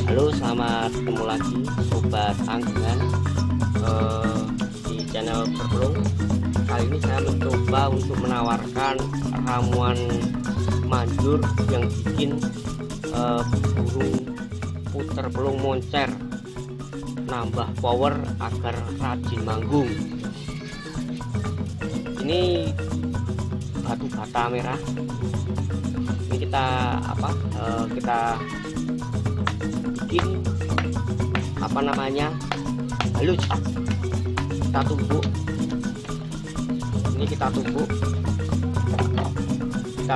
Halo, selamat ketemu lagi sobat anggaran di channel Berkelung. Kali ini saya mencoba untuk menawarkan ramuan manjur yang bikin burung puter pelung moncer nambah power agar rajin manggung. Ini batu bata merah. Ini kita bikin halus. Kita tumbuk, ini kita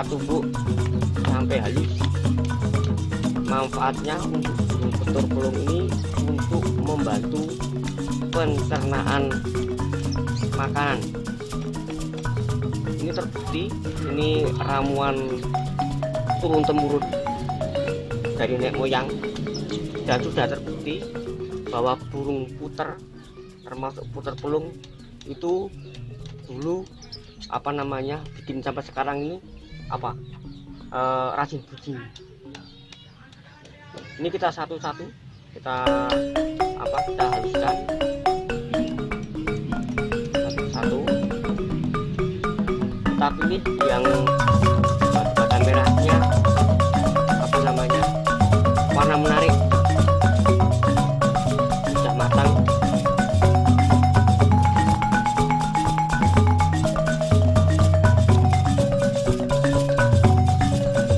tumbuk sampai halus. Manfaatnya untuk burung puter pelung ini untuk membantu pencernaan makanan. Ini terbukti, ini ramuan turun temurun dari nenek moyang, dan sudah terbukti bahwa burung puter termasuk puter pelung itu dulu bikin sampai sekarang ini rajin bunyi. Ini kita satu-satu kita haluskan satu-satu. Kita pilih yang batu merahnya warna menarik, sudah matang.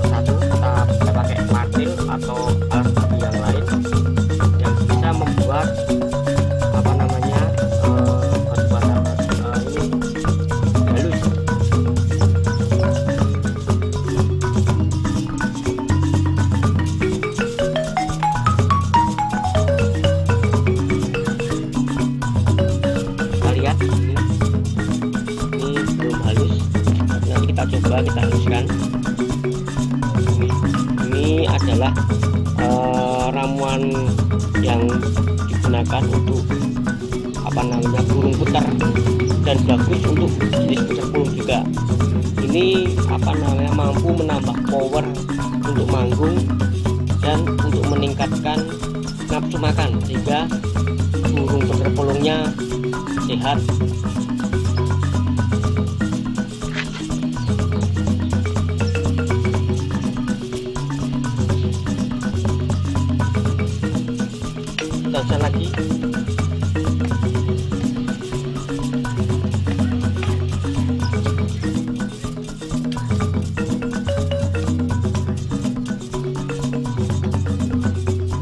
Satu, kita bisa pakai martil atau alat batu yang lain yang bisa membuat batu bata ini halus. Ini belum halus, nanti kita coba kita haluskan. Ini adalah ramuan yang digunakan untuk burung puter, dan bagus untuk jenis puter pelung juga. Ini mampu menambah power untuk manggung dan untuk meningkatkan nafsu makan, sehingga burung puter pelungnya sehat. Kita lagi.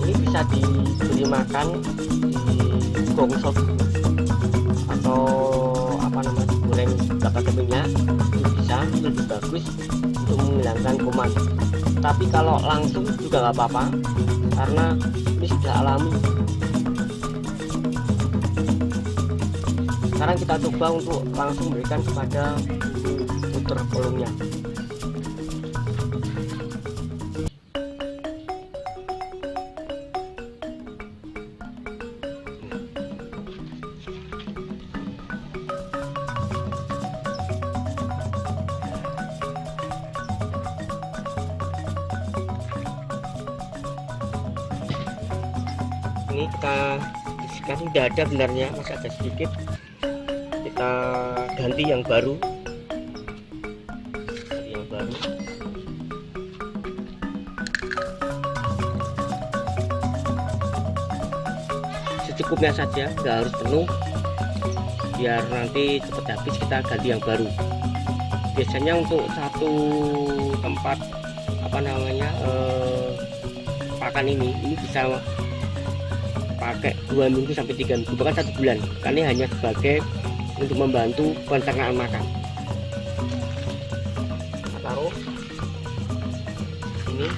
Ini bisa diberi makan di gongsop atau goreng dapat minyak, itu bisa lebih bagus untuk menghilangkan kuman. Tapi kalau langsung juga nggak apa-apa, karena ini sudah alami. Sekarang kita coba untuk langsung berikan kepada puter pelungnya. Ini kita sekarang udah ada benarnya, masih ada sedikit, kita ganti yang baru. Secukupnya saja, nggak harus penuh, biar nanti cepat habis. Kita ganti yang baru. Biasanya untuk satu tempat pakan ini bisa pakai 2 minggu sampai 3 minggu, bahkan 1 bulan. Karena ini hanya sebagai untuk membantu pencernaan makan. Kita taruh ini.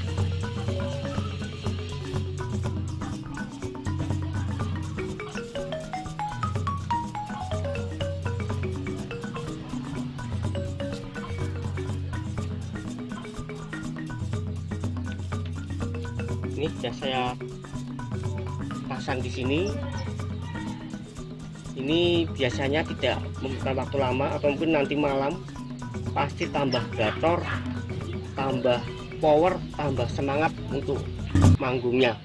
Ini sudah saya pasang di sini. Ini biasanya tidak membutuhkan waktu lama, atau mungkin nanti malam pasti tambah gator, tambah power, tambah semangat untuk manggungnya.